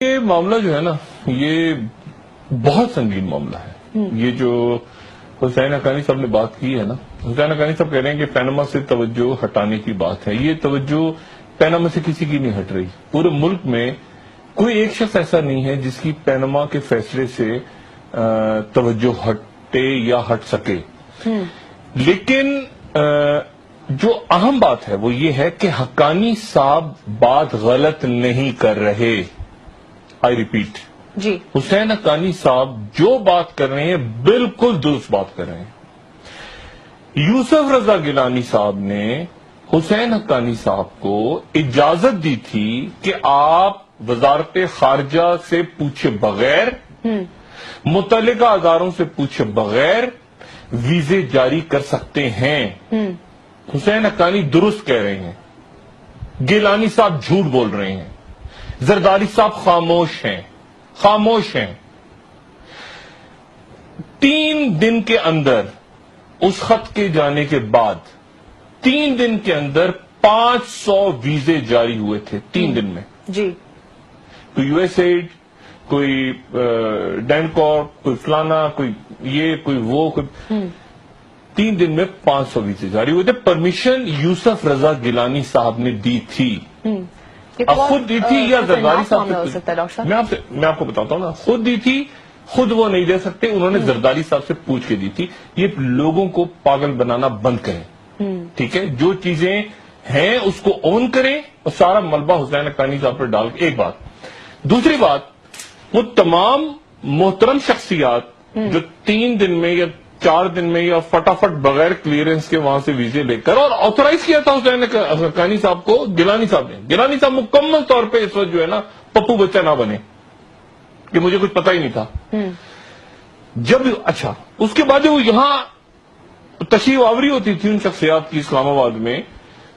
یہ معاملہ جو ہے نا، یہ بہت سنگین معاملہ ہے۔ یہ جو حسین حقانی صاحب نے بات کی ہے نا، حسین حقانی صاحب کہہ رہے ہیں کہ پیناما سے توجہ ہٹانے کی بات ہے۔ یہ توجہ پیناما سے کسی کی نہیں ہٹ رہی۔ پورے ملک میں کوئی ایک شخص ایسا نہیں ہے جس کی پیناما کے فیصلے سے توجہ ہٹے یا ہٹ سکے۔ لیکن جو اہم بات ہے وہ یہ ہے کہ حقانی صاحب بات غلط نہیں کر رہے۔ آئی ریپیٹ، جی، حسین حقانی صاحب جو بات کر رہے ہیں بالکل درست بات کر رہے ہیں۔ یوسف رضا گیلانی صاحب نے حسین حقانی صاحب کو اجازت دی تھی کہ آپ وزارت خارجہ سے پوچھے بغیر، متعلقہ اداروں سے پوچھے بغیر ویزے جاری کر سکتے ہیں۔ حسین حقانی درست کہہ رہے ہیں، گیلانی صاحب جھوٹ بول رہے ہیں، زرداری صاحب خاموش ہیں، خاموش ہیں۔ 3 دن کے اندر اس خط کے جانے کے بعد 3 دن کے اندر 500 ویزے جاری ہوئے تھے 3 دن میں۔ جی، کوئی یو ایس ایڈ، کوئی ڈینکارپ، کوئی فلانا، کوئی یہ، کوئی وہ، کوئی 3 دن میں 500 ویزے جاری ہوئے تھے۔ پرمیشن یوسف رضا گیلانی صاحب نے دی تھی۔ اب خود دی تھی یا زرداری صاحب سے؟ میں آپ کو بتاتا ہوں نا، خود دی تھی، خود وہ نہیں دے سکتے، انہوں نے زرداری صاحب سے پوچھ کے دی تھی۔ یہ لوگوں کو پاگل بنانا بند کریں، ٹھیک ہے؟ جو چیزیں ہیں اس کو اون کریں اور سارا ملبہ حسین حقانی صاحب پر ڈال کے۔ ایک بات۔ دوسری بات، وہ تمام محترم شخصیات جو 3 دن میں یا 4 دن میں یا فٹافٹ بغیر کلیئرنس کے وہاں سے ویزے لے کر، اور آتھورائز کیا تھا حسین حقانی صاحب کو گیلانی صاحب نے۔ گیلانی صاحب مکمل طور پہ اس وقت جو ہے نا پپو بچہ نہ بنے کہ مجھے کچھ پتہ ہی نہیں تھا۔ جب اچھا اس کے بعد وہ یہاں تشریف آوری ہوتی تھی ان شخصیات کی اسلام آباد میں،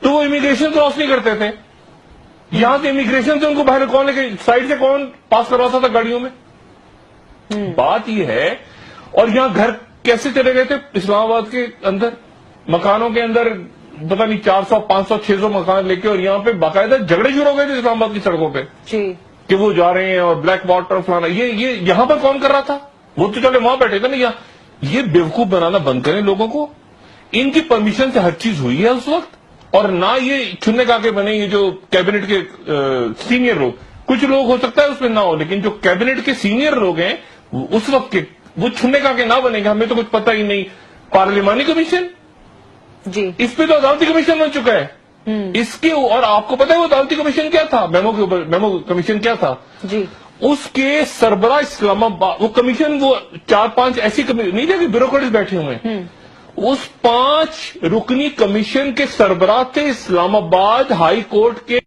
تو وہ امیگریشن کراس نہیں کرتے تھے۔ یہاں سے امیگریشن سے ان کو باہر کون لے کے، سائڈ سے کون پاس کرواتا تھا گاڑیوں میں؟ بات یہ ہے۔ اور یہاں گھر کیسے چلے گئے تھے اسلام آباد کے اندر، مکانوں کے اندر پتہ نہیں 400 500 600 مکان لے کے، اور یہاں پہ باقاعدہ جھگڑے شروع ہو گئے تھے اسلام آباد کی سڑکوں پہ کہ وہ جا رہے ہیں اور بلیک واٹر فلانا۔ یہ یہاں پر کون کر رہا تھا؟ وہ تو چلے وہاں بیٹھے تھے نا۔ یہ بیوقوف بنانا بند کریں لوگوں کو۔ ان کی پرمیشن سے ہر چیز ہوئی ہے اس وقت، اور نہ یہ چھننے کا کے بنے۔ یہ جو کیبنٹ کے سینئر لوگ، کچھ لوگ ہو سکتا ہے اس میں نہ ہو، لیکن جو کیبنٹ کے سینئر لوگ ہیں اس وقت کے، وہ چھننے کا کے نہ بنے گا، ہمیں تو کچھ پتہ ہی نہیں۔ پارلیمانی کمیشن، جی، اس پہ تو عدالتی کمیشن بن چکا ہے اس کے۔ اور آپ کو پتہ ہے وہ عدالتی کمیشن کیا تھا؟ میمو کمیشن کیا تھا؟ جی، اس کے سربراہ اسلام آباد، وہ کمیشن، وہ 4-5 ایسی نہیں تھے کہ بیوروکریٹس بیٹھے ہوئے ہیں، اس 5 رکنی کمیشن کے سربراہ تھے اسلام آباد ہائی کورٹ کے